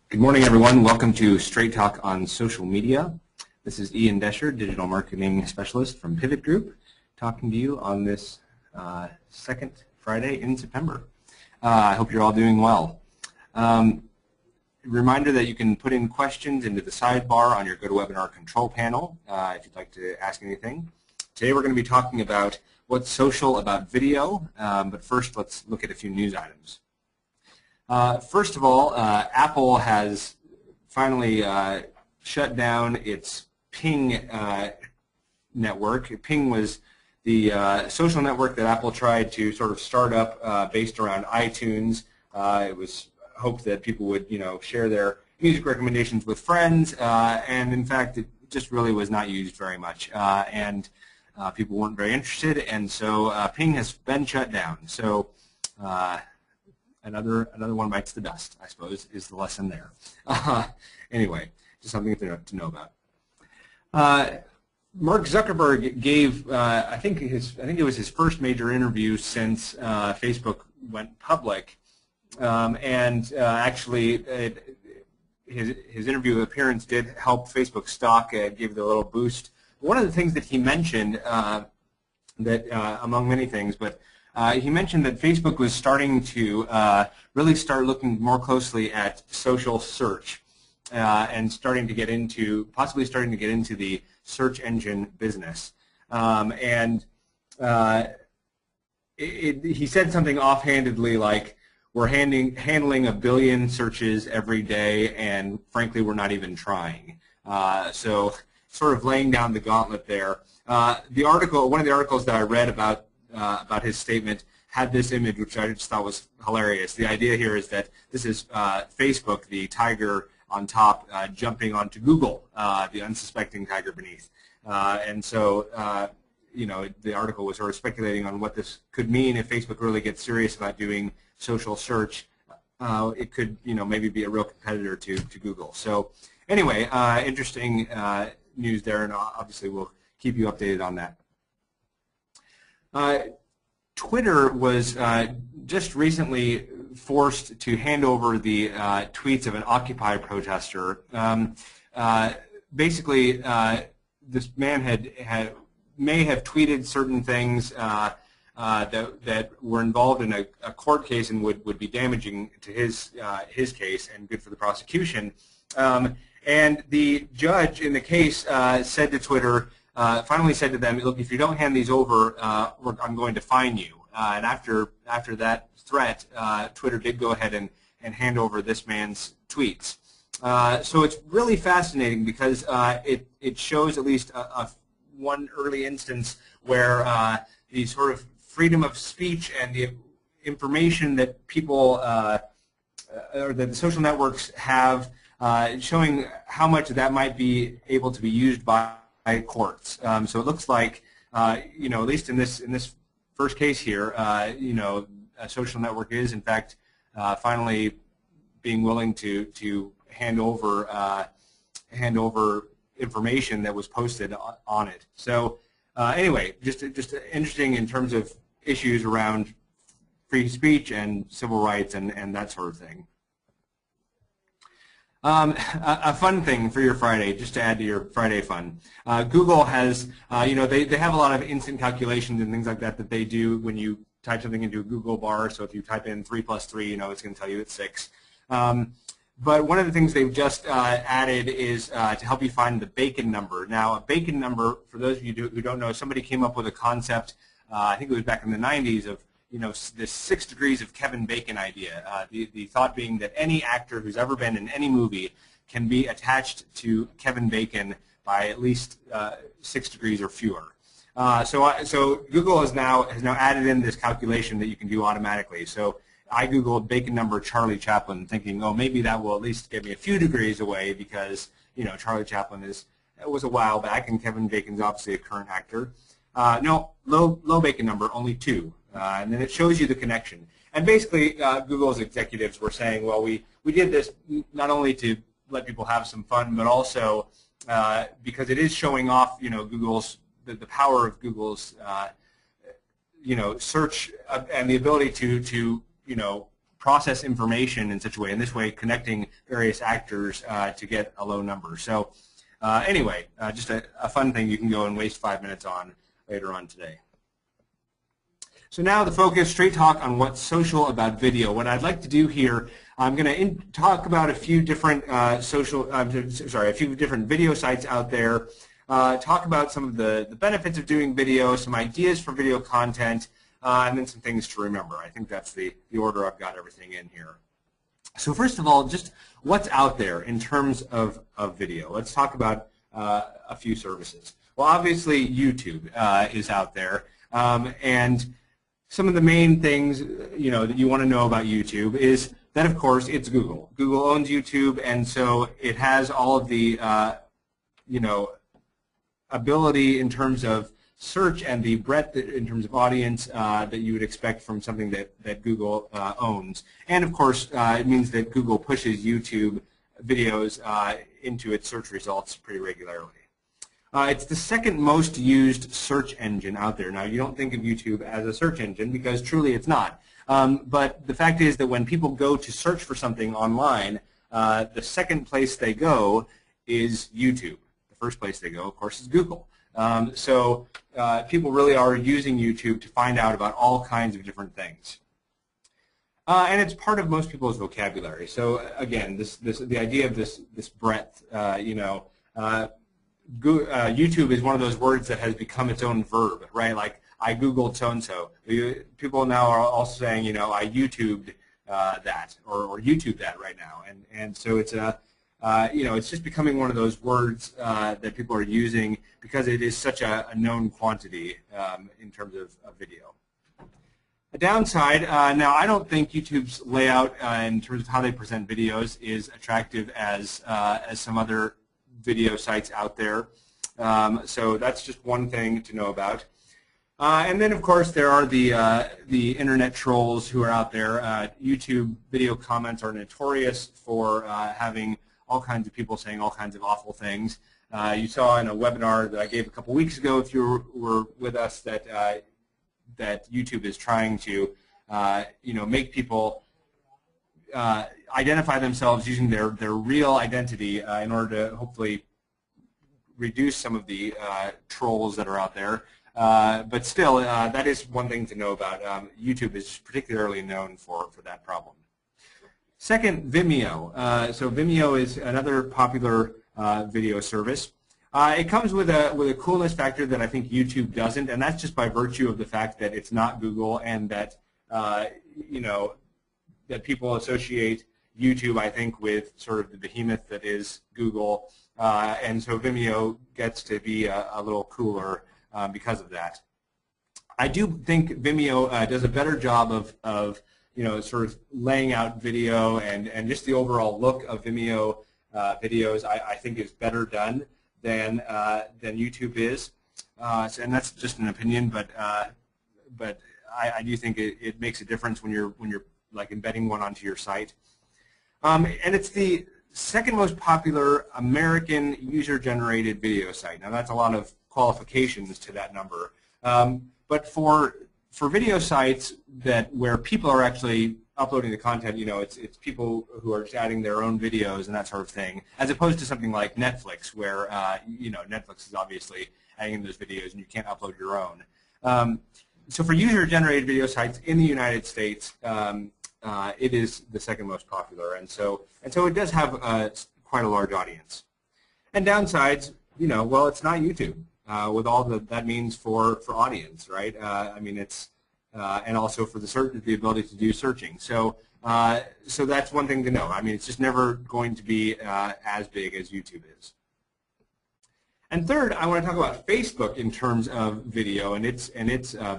Good morning, everyone. Welcome to Straight Talk on Social Media. This is Ian Desher, Digital Marketing Specialist from Pivot Group, talking to you on this second Friday in September. I hope you're all doing well. Reminder that you can put in questions into the sidebar on your GoToWebinar control panel if you'd like to ask anything. Today we're going to be talking about what's social about video, but first let's look at a few news items. First of all, Apple has finally shut down its Ping network. Ping was the social network that Apple tried to sort of start up based around iTunes. It was hoped that people would, share their music recommendations with friends, and in fact, it just really was not used very much, and people weren't very interested, and so Ping has been shut down. So. Another one bites the dust, I suppose, is the lesson there. Anyway, just something to know about. Mark Zuckerberg gave, I think it was his first major interview since Facebook went public, and actually his interview appearance did help Facebook stock, give it a little boost. One of the things that he mentioned, among many things, but he mentioned that Facebook was starting to really start looking more closely at social search and possibly starting to get into the search engine business. He said something offhandedly like, we're handling 1 billion searches every day, and frankly, we're not even trying. So sort of laying down the gauntlet there. One of the articles that I read about his statement had this image, which I just thought was hilarious. The idea here is that this is Facebook, the tiger on top, jumping onto Google, the unsuspecting tiger beneath. And so, the article was sort of speculating on what this could mean if Facebook really gets serious about doing social search. It could, maybe be a real competitor to Google. So, anyway, interesting news there, and obviously we'll keep you updated on that. Twitter was just recently forced to hand over the tweets of an Occupy protester. Basically, this man may have tweeted certain things that were involved in a court case and would be damaging to his case and good for the prosecution. And the judge in the case said to Twitter, finally said to them, look, if you don't hand these over, I'm going to fine you. And after that threat, Twitter did go ahead and hand over this man's tweets. So it's really fascinating because it shows at least one early instance where the sort of freedom of speech and the information that people or that the social networks have, showing how much that might be able to be used by courts. So it looks like, at least in this first case here, a social network is in fact finally being willing to hand over information that was posted on it. So anyway, just interesting in terms of issues around free speech and civil rights and that sort of thing. A fun thing for your Friday, just to add to your Friday fun. Google has, they have a lot of instant calculations and things like that they do when you type something into a Google bar. So if you type in 3 + 3, it's going to tell you it's 6. But one of the things they've just added is to help you find the bacon number. Now, a bacon number, for those of you who don't know, somebody came up with a concept, I think it was back in the 90s, of this 6 degrees of Kevin Bacon idea, the thought being that any actor who's ever been in any movie can be attached to Kevin Bacon by at least 6 degrees or fewer. So Google has now added in this calculation that you can do automatically. So I Googled bacon number Charlie Chaplin, thinking, oh, maybe that will at least get me a few degrees away because, Charlie Chaplin it was a while back, and Kevin Bacon's obviously a current actor. No, low bacon number, only 2. And then it shows you the connection. And basically, Google's executives were saying, well, we did this not only to let people have some fun, but also because it is showing off, Google's the power of Google's, search and the ability to process information in such a way, in this way connecting various actors to get a low number. So anyway, just a fun thing you can go and waste 5 minutes on later on today. So now the focus, straight talk on what's social about video. What I'd like to do here, I'm going to talk about a few different a few different video sites out there, talk about some of the benefits of doing video, some ideas for video content, and then some things to remember. I think that's the order I've got everything in here. So first of all, just what's out there in terms of video. Let's talk about a few services. Well, obviously YouTube is out there, and some of the main things that you want to know about YouTube is that, of course, it's Google. Google owns YouTube, and so it has all of the ability in terms of search and the breadth in terms of audience that you would expect from something that Google owns. And of course, it means that Google pushes YouTube videos into its search results pretty regularly. It's the second most used search engine out there. Now, you don't think of YouTube as a search engine because truly it's not. But the fact is that when people go to search for something online, the second place they go is YouTube. The first place they go, of course, is Google. So people really are using YouTube to find out about all kinds of different things. And it's part of most people's vocabulary. So again, the idea of this breadth, YouTube is one of those words that has become its own verb, right? Like, I Googled so-and-so. People now are also saying, I YouTubed that, or YouTube that right now. And so it's it's just becoming one of those words that people are using because it is such a known quantity in terms of video. A downside, now I don't think YouTube's layout in terms of how they present videos is attractive as some other video sites out there. So that's just one thing to know about. And then, of course, there are the internet trolls who are out there. YouTube video comments are notorious for having all kinds of people saying all kinds of awful things. You saw in a webinar that I gave a couple weeks ago, if you were with us, that YouTube is trying to make people identify themselves using their real identity in order to hopefully reduce some of the trolls that are out there. But still, that is one thing to know about. YouTube is particularly known for that problem. Second, Vimeo. So Vimeo is another popular video service. It comes with a coolness factor that I think YouTube doesn't, and that's just by virtue of the fact that it's not Google, and that that people associate YouTube, I think, with sort of the behemoth that is Google, and so Vimeo gets to be a little cooler because of that. I do think Vimeo does a better job of sort of laying out video, and just the overall look of Vimeo videos I think is better done than YouTube is, and that's just an opinion, but I do think it makes a difference when you're like embedding one onto your site. And it's the second most popular American user-generated video site. Now that's a lot of qualifications to that number, but for video sites where people are actually uploading the content, it's people who are just adding their own videos and that sort of thing, as opposed to something like Netflix, where Netflix is obviously adding those videos and you can't upload your own. So for user-generated video sites in the United States, it is the second most popular, and so it does have quite a large audience. And downsides, well, it's not YouTube, with all that means for audience, right? I mean, it's and also for the ability to do searching. So so that's one thing to know. I mean, it's just never going to be as big as YouTube is. And third, I want to talk about Facebook in terms of video and its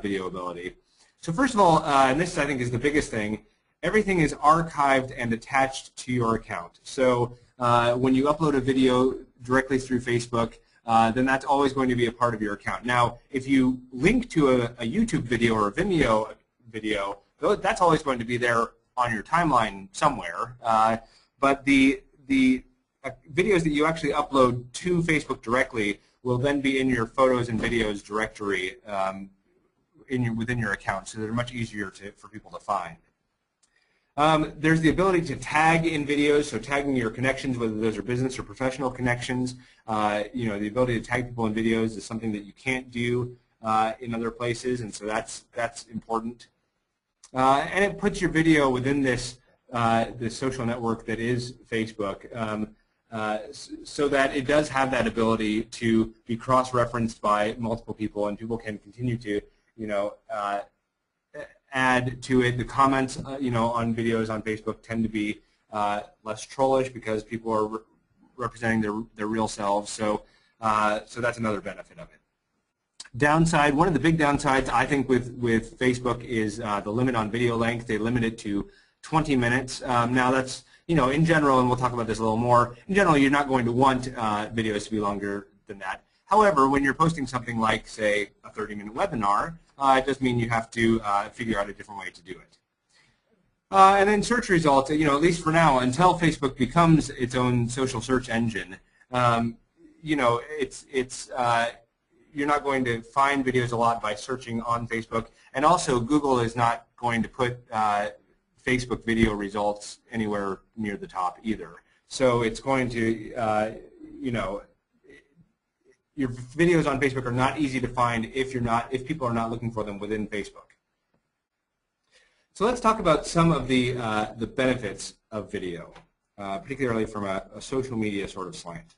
video ability. So first of all, and this I think is the biggest thing, everything is archived and attached to your account. So when you upload a video directly through Facebook, then that's always going to be a part of your account. Now, if you link to a YouTube video or a Vimeo video, that's always going to be there on your timeline somewhere. But the videos that you actually upload to Facebook directly will then be in your photos and videos directory within your account, so they're much easier for people to find. There's the ability to tag in videos, so tagging your connections, whether those are business or professional connections. You know, the ability to tag people in videos is something that you can't do in other places, and so that's important. And it puts your video within this social network that is Facebook, so that it does have that ability to be cross-referenced by multiple people, and people can continue to, you know, add to it. The comments, you know, on videos on Facebook tend to be less trollish because people are representing their real selves. So, so that's another benefit of it. Downside, one of the big downsides I think with Facebook is the limit on video length. They limit it to 20 minutes. Now that's, you know, in general, and we'll talk about this a little more, in general you're not going to want videos to be longer than that. However, when you're posting something like, say, a 30-minute webinar, it does mean you have to figure out a different way to do it. And then search results, you know, at least for now, until Facebook becomes its own social search engine, you know, you're not going to find videos a lot by searching on Facebook, and also Google is not going to put Facebook video results anywhere near the top either. So it's going to, you know, your videos on Facebook are not easy to find if people are not looking for them within Facebook. So let's talk about some of the benefits of video, particularly from a social media sort of slant.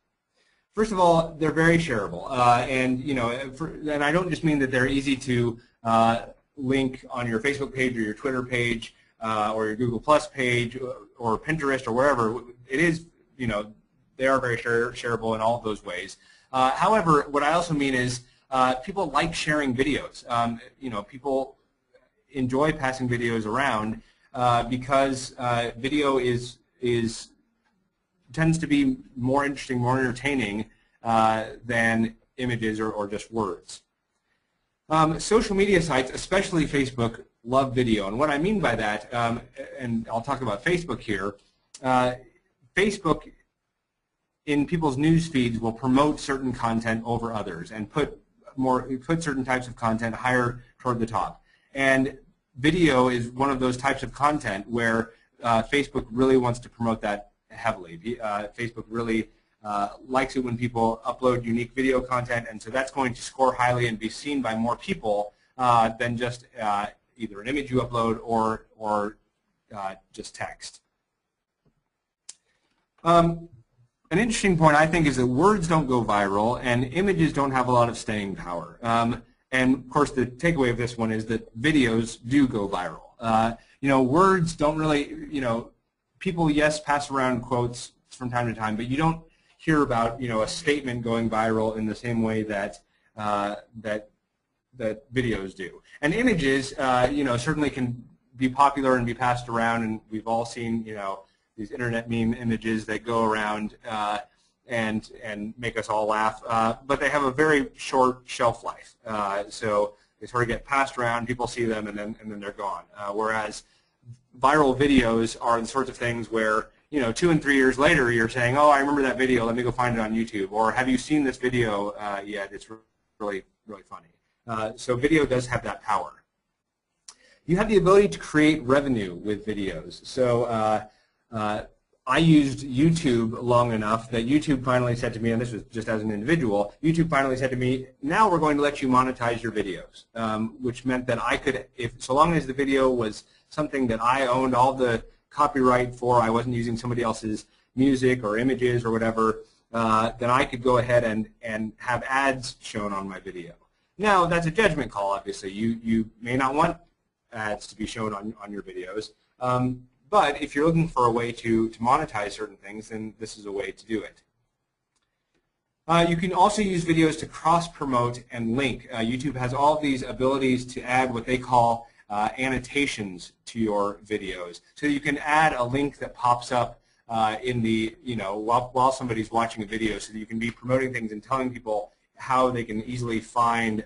First of all, they're very shareable, and you know, and I don't just mean that they're easy to link on your Facebook page or your Twitter page or your Google Plus page or Pinterest or wherever. It is, you know, they are very shareable in all of those ways. However, what I also mean is people like sharing videos. You know, people enjoy passing videos around because video tends to be more interesting, more entertaining than images or just words. Social media sites, especially Facebook, love video. And what I mean by that, and I'll talk about Facebook here, Facebook in people's news feeds will promote certain content over others and put certain types of content higher toward the top. And video is one of those types of content where Facebook really wants to promote that heavily. Facebook really likes it when people upload unique video content, and so that's going to score highly and be seen by more people than just either an image you upload or just text. An interesting point, I think, is that words don't go viral and images don't have a lot of staying power. And of course, the takeaway of this one is that videos do go viral. You know, words don't really, you know, people, yes, pass around quotes from time to time, but you don't hear about, you know, a statement going viral in the same way that that videos do. And images, you know, certainly can be popular and be passed around, and we've all seen, you know, these internet meme images that go around and make us all laugh, but they have a very short shelf life. So they sort of get passed around, people see them, and then they're gone. Whereas viral videos are the sorts of things where, you know, 2 and 3 years later you're saying, oh, I remember that video, let me go find it on YouTube, or have you seen this video yet? It's really, really funny. So video does have that power. You have the ability to create revenue with videos. So I used YouTube long enough that YouTube finally said to me, and this was just as an individual, YouTube finally said to me, now we're going to let you monetize your videos, which meant that I could, so long as the video was something that I owned all the copyright for, I wasn't using somebody else's music or images or whatever, then I could go ahead and have ads shown on my video. Now, that's a judgment call, obviously. You may not want ads to be shown on your videos. But if you're looking for a way to monetize certain things, then this is a way to do it. You can also use videos to cross-promote and link. YouTube has all of these abilities to add what they call annotations to your videos. So you can add a link that pops up in the, you know, while somebody's watching a video, so that you can be promoting things and telling people how they can easily find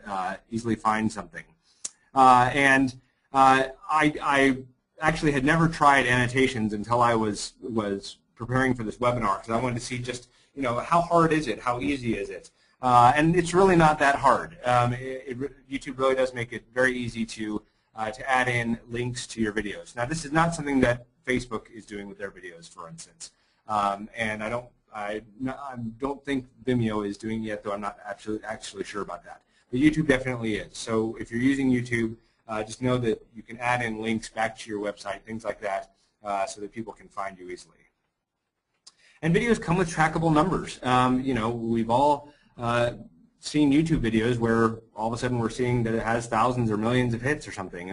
something. I actually had never tried annotations until I was preparing for this webinar, because I wanted to see just, you know, how hard is it, how easy is it, and it's really not that hard. YouTube really does make it very easy to add in links to your videos. Now, this is not something that Facebook is doing with their videos, for instance. And I don't think Vimeo is doing it yet, though I'm not actually sure about that. But YouTube definitely is. So if you're using YouTube, just know that you can add in links back to your website, things like that, so that people can find you easily. And videos come with trackable numbers. You know, we've all seen YouTube videos where all of a sudden we're seeing that it has thousands or millions of hits or something.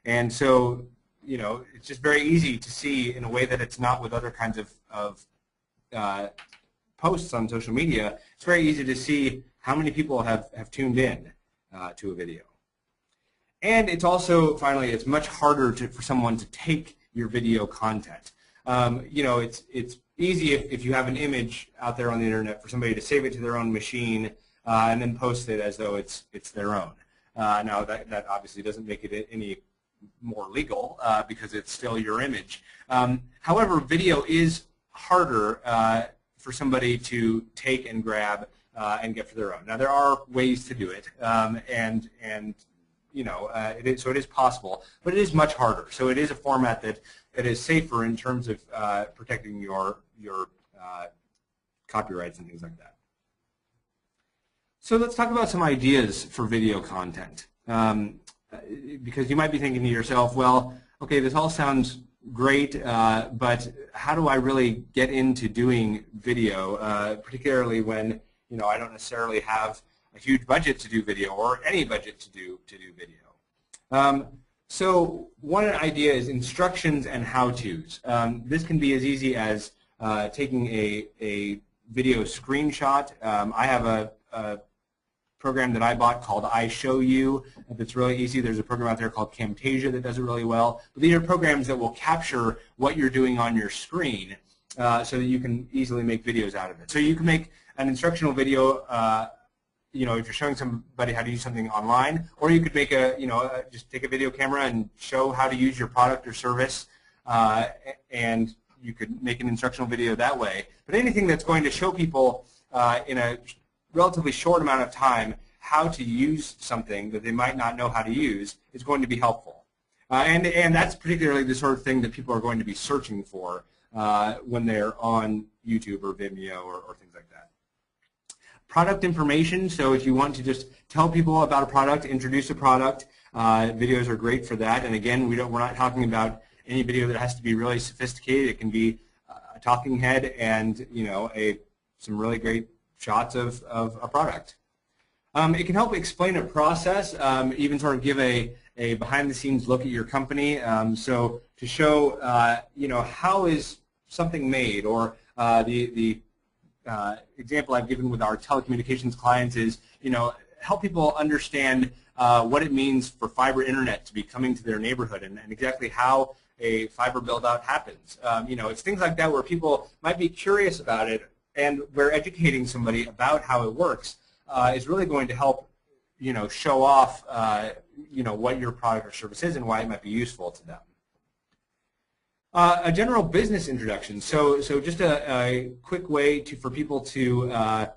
And so, you know, it's just very easy to see in a way that it's not with other kinds of posts on social media. It's very easy to see how many people have tuned in to a video. And it's also, finally, it's much harder for someone to take your video content. You know, it's easy if you have an image out there on the internet for somebody to save it to their own machine and then post it as though it's their own. Now, that obviously doesn't make it any more legal because it's still your image. However, video is harder for somebody to take and grab and get for their own. Now, there are ways to do it, and you know, so it is possible, but it is much harder. So it is a format that is safer in terms of protecting your copyrights and things like that. So let's talk about some ideas for video content. Because you might be thinking to yourself, well, okay, this all sounds great, but how do I really get into doing video, particularly when, you know, I don't necessarily have a huge budget to do video or any budget to do video. So one idea is instructions and how-tos. This can be as easy as taking a video screenshot. I have a program that I bought called iShowU that's really easy. There's a program out there called Camtasia that does it really well. But these are programs that will capture what you're doing on your screen so that you can easily make videos out of it. So you can make an instructional video, you know, if you're showing somebody how to use something online, or you could make just take a video camera and show how to use your product or service, and you could make an instructional video that way. But anything that's going to show people in a relatively short amount of time how to use something that they might not know how to use is going to be helpful. And that's particularly the sort of thing that people are going to be searching for when they're on YouTube or Vimeo or things like that. Product information, so if you want to just tell people about a product, introduce a product, videos are great for that. And again, we're not talking about any video that has to be really sophisticated. It can be a talking head and, you know, some really great shots of a product. It can help explain a process, even sort of give a behind-the-scenes look at your company. So to show, you know, how is something made, or the example I've given with our telecommunications clients is, you know, help people understand what it means for fiber internet to be coming to their neighborhood and exactly how a fiber build-out happens. You know, it's things like that where people might be curious about it, and where educating somebody about how it works is really going to help, you know, show off, you know, what your product or service is and why it might be useful to them. A general business introduction. So just a quick way for people to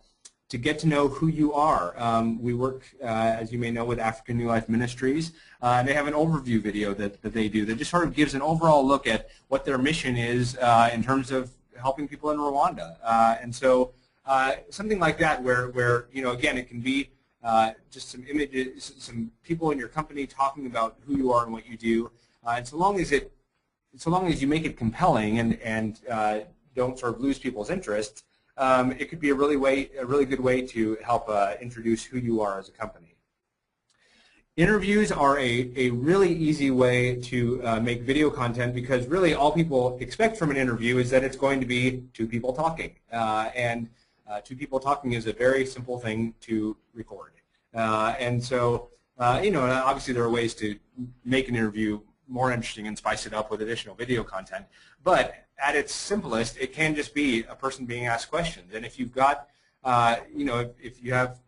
get to know who you are. We work, as you may know, with African New Life Ministries, and they have an overview video that they do that just sort of gives an overall look at what their mission is in terms of helping people in Rwanda. And so something like that where, you know, again, it can be just some images, some people in your company talking about who you are and what you do. And so long as you make it compelling and don't sort of lose people's interest, it could be a really good way to help introduce who you are as a company. Interviews are a really easy way to make video content, because really all people expect from an interview is that it's going to be two people talking. And two people talking is a very simple thing to record. And so, you know, obviously there are ways to make an interview more interesting and spice it up with additional video content. But at its simplest, it can just be a person being asked questions. And if you've got, you know, if you have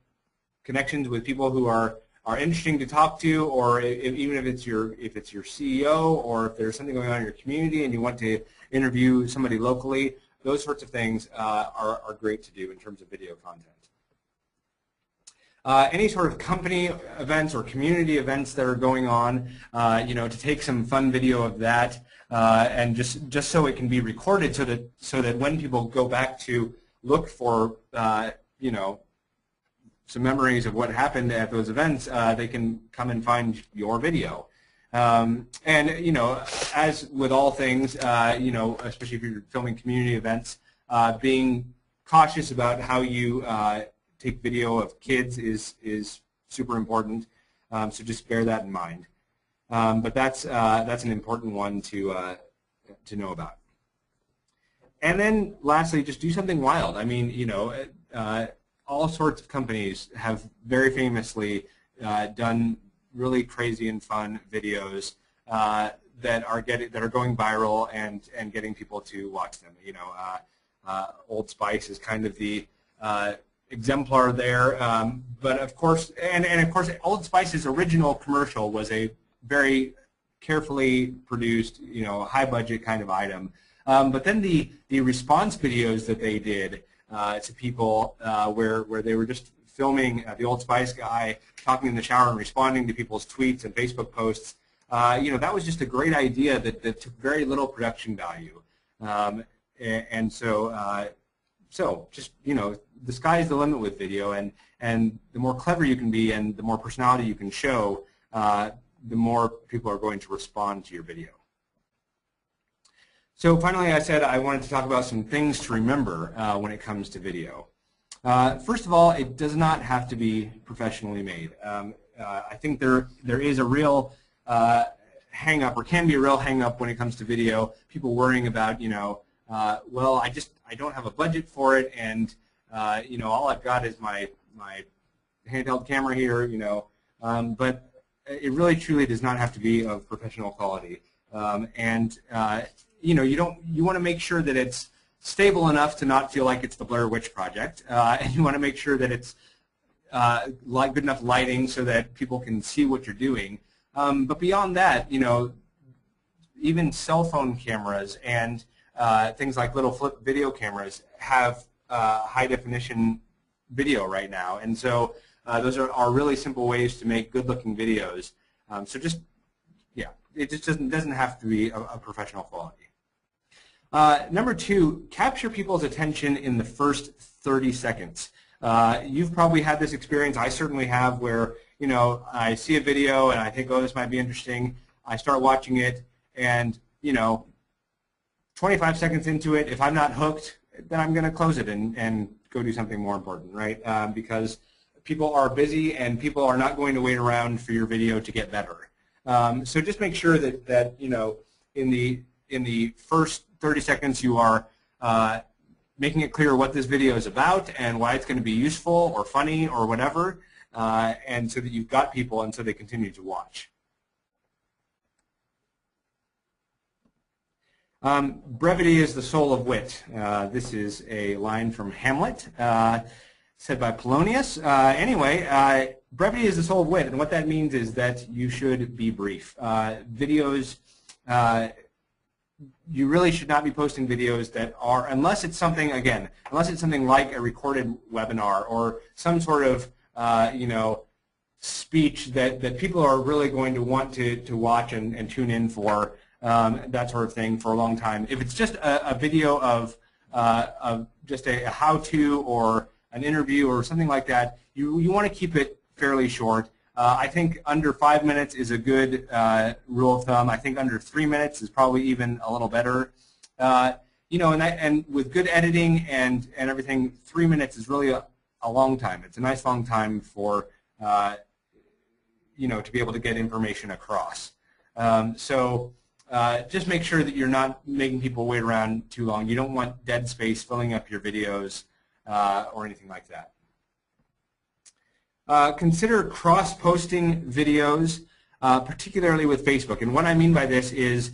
connections with people who are interesting to talk to, or even if it's your CEO, or if there's something going on in your community and you want to interview somebody locally, those sorts of things are great to do in terms of video content. Any sort of company events or community events that are going on, to take some fun video of that, and just so it can be recorded, so that when people go back to look for some memories of what happened at those events, they can come and find your video. And as with all things, especially if you're filming community events, being cautious about how you take video of kids is super important. So just bear that in mind. But that's an important one to know about. And then lastly, just do something wild. I mean, all sorts of companies have very famously done really crazy and fun videos that are going viral and getting people to watch them. Old Spice is kind of the exemplar there, but of course, and of course, Old Spice's original commercial was a very carefully produced, high budget kind of item. But then the response videos that they did to people, where they were just filming the Old Spice guy talking in the shower and responding to people's tweets and Facebook posts, that was just a great idea that took very little production value. And so just, the sky's the limit with video, and the more clever you can be and the more personality you can show, the more people are going to respond to your video. So finally, I said I wanted to talk about some things to remember when it comes to video. First of all, it does not have to be professionally made. I think there is a real hang-up, or can be a real hang-up when it comes to video. People worrying about, well, I don't have a budget for it, and all I've got is my handheld camera here, but it really truly does not have to be of professional quality. You want to make sure that it's stable enough to not feel like it's the Blair Witch Project, and you want to make sure that it's good enough lighting so that people can see what you're doing. But beyond that, even cell phone cameras and things like little flip video cameras have high definition video right now, and so those are really simple ways to make good-looking videos. So just, yeah, it just doesn't have to be a professional quality. Number two, capture people's attention in the first 30 seconds. You've probably had this experience, I certainly have, where I see a video and I think, oh, this might be interesting. I start watching it, and 25 seconds into it, if I'm not hooked, then I'm going to close it and go do something more important, right? Because people are busy and people are not going to wait around for your video to get better. So just make sure that in the first 30 seconds you are making it clear what this video is about and why it's going to be useful or funny or whatever, and so that you've got people and so they continue to watch. Brevity is the soul of wit. This is a line from Hamlet, said by Polonius. Anyway, brevity is the soul of wit, and what that means is that you should be brief. Videos, you really should not be posting videos that are, unless it's something like a recorded webinar or some sort of, speech that people are really going to want to watch and tune in for, that sort of thing for a long time. If it's just a video of just a how-to or an interview or something like that, you want to keep it fairly short. I think under 5 minutes is a good rule of thumb. I think under 3 minutes is probably even a little better. And with good editing and everything, 3 minutes is really a long time. It's a nice long time for to be able to get information across. Just make sure that you're not making people wait around too long. You don't want dead space filling up your videos or anything like that. Consider cross-posting videos, particularly with Facebook. And what I mean by this is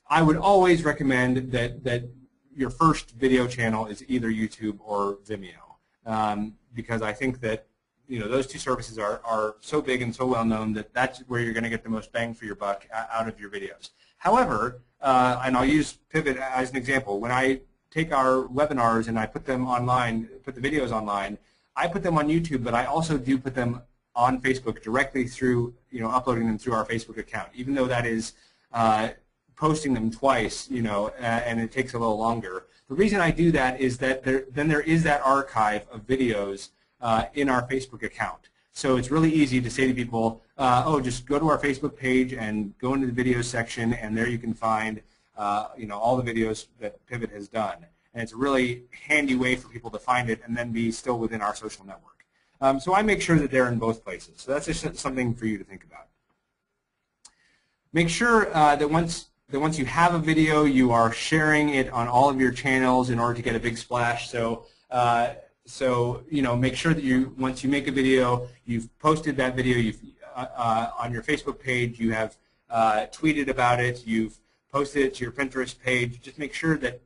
I would always recommend that your first video channel is either YouTube or Vimeo, because I think that those two services are so big and so well known that that's where you're going to get the most bang for your buck out of your videos. However, and I'll use Pivot as an example, when I take our webinars and I put them online, put the videos online, I put them on YouTube, but I also do put them on Facebook directly through, uploading them through our Facebook account, even though that is posting them twice, and it takes a little longer. The reason I do that is that there is that archive of videos in our Facebook account. So it's really easy to say to people, oh, just go to our Facebook page and go into the videos section, and there you can find all the videos that Pivot has done. And it's a really handy way for people to find it and then be still within our social network. So I make sure that they're in both places. So that's just something for you to think about. Make sure that once you have a video, you are sharing it on all of your channels in order to get a big splash. So make sure that once you make a video, you've posted that video on your Facebook page, you have tweeted about it, you've posted it to your Pinterest page. Just make sure that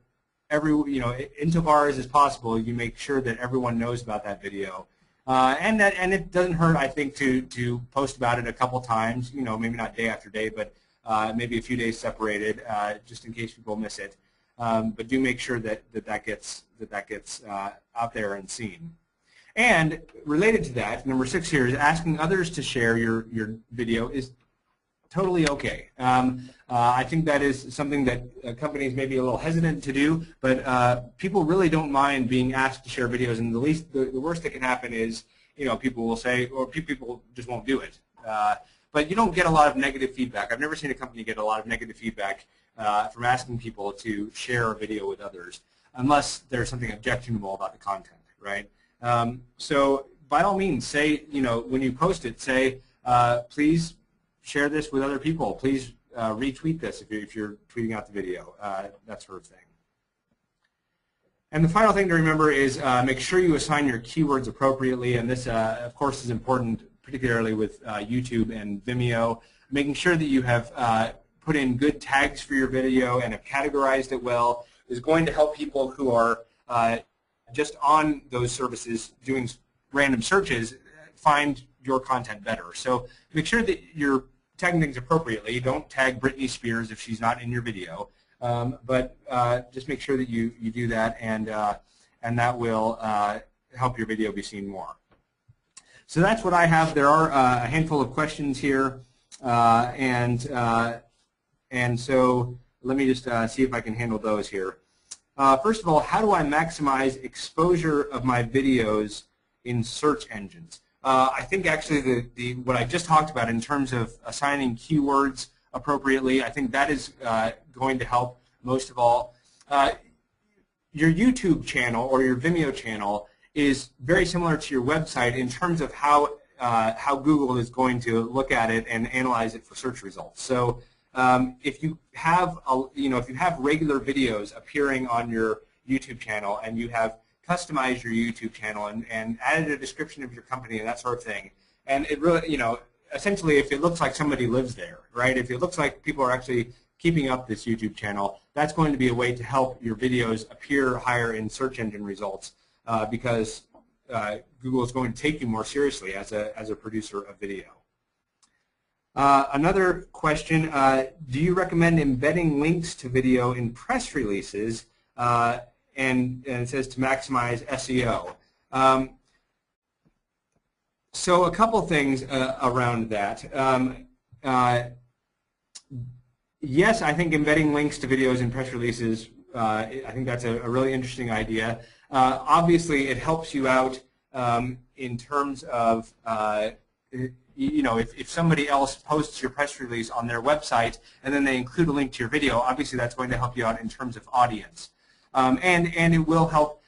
insofar as is possible, you make sure that everyone knows about that video. And it doesn't hurt, I think, to post about it a couple times, maybe not day after day, but maybe a few days separated, just in case people miss it. But do make sure that gets out there and seen. And related to that, number 6 here is asking others to share your video is totally okay. I think that is something that companies may be a little hesitant to do, but people really don't mind being asked to share videos, and the worst that can happen is people will say, or people just won't do it. But you don't get a lot of negative feedback. I've never seen a company get a lot of negative feedback from asking people to share a video with others, unless there's something objectionable about the content, right? So by all means, say, when you post it, say, please share this with other people. Please retweet this if you're tweeting out the video, that sort of thing. And the final thing to remember is make sure you assign your keywords appropriately, and this, of course, is important, particularly with YouTube and Vimeo. Making sure that you have put in good tags for your video and have categorized it well is going to help people who are just on those services doing random searches find your content better. So make sure that you're tagging things appropriately. Don't tag Britney Spears if she's not in your video, but just make sure that you do that, and that will help your video be seen more. So that's what I have. There are a handful of questions here, and so let me just see if I can handle those here. First of all, how do I maximize exposure of my videos in search engines? I think actually what I just talked about in terms of assigning keywords appropriately, I think that is going to help most of all. Your YouTube channel or your Vimeo channel is very similar to your website in terms of how Google is going to look at it and analyze it for search results. So if you have regular videos appearing on your YouTube channel and you have customized your YouTube channel and added a description of your company and that sort of thing, and it really, essentially if it looks like somebody lives there, right? If it looks like people are actually keeping up this YouTube channel, that's going to be a way to help your videos appear higher in search engine results because Google is going to take you more seriously as a producer of video. Another question, do you recommend embedding links to video in press releases and it says to maximize SEO? So a couple things around that. Yes, I think embedding links to videos in press releases, I think that's a really interesting idea. Obviously, it helps you out in terms of if somebody else posts your press release on their website and then they include a link to your video, obviously that's going to help you out in terms of audience. And it will help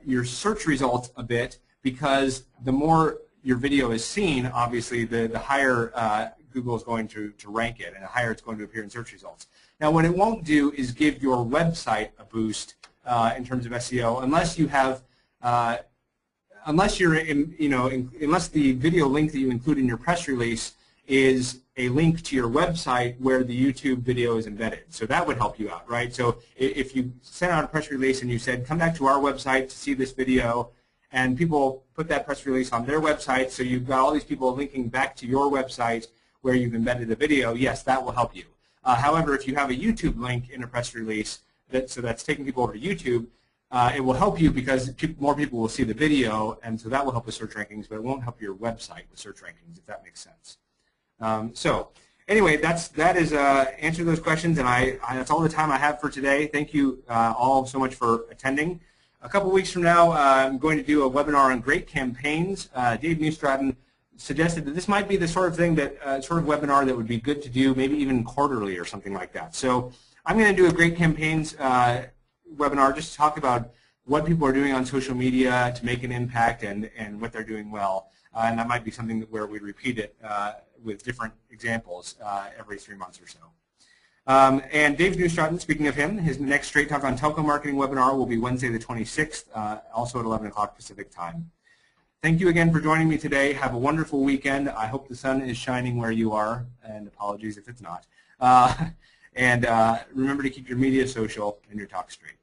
your search results a bit because the more your video is seen, obviously the higher Google is going to rank it and the higher it's going to appear in search results. Now what it won't do is give your website a boost in terms of SEO unless you have unless the video link that you include in your press release is a link to your website where the YouTube video is embedded. So that would help you out, right? So if you sent out a press release and you said, come back to our website to see this video, and people put that press release on their website, so you've got all these people linking back to your website where you've embedded the video, yes, that will help you. However, if you have a YouTube link in a press release, so that's taking people over to YouTube, it will help you because more people will see the video, and so that will help with search rankings, but it won't help your website with search rankings, if that makes sense. So anyway, that is answer those questions, and that's all the time I have for today. Thank you all so much for attending. A couple weeks from now, I'm going to do a webinar on great campaigns. Dave Newstratton suggested that this might be the sort of thing that sort of webinar that would be good to do, maybe even quarterly or something like that. So I'm going to do a great campaigns webinar just to talk about what people are doing on social media to make an impact and what they're doing well. And that might be something where we repeat it with different examples every 3 months or so. And Dave Newstratton, speaking of him, his next Straight Talk on Telco Marketing webinar will be Wednesday the 26th, also at 11 o'clock Pacific time. Thank you again for joining me today. Have a wonderful weekend. I hope the sun is shining where you are, and apologies if it's not. And remember to keep your media social and your talk straight.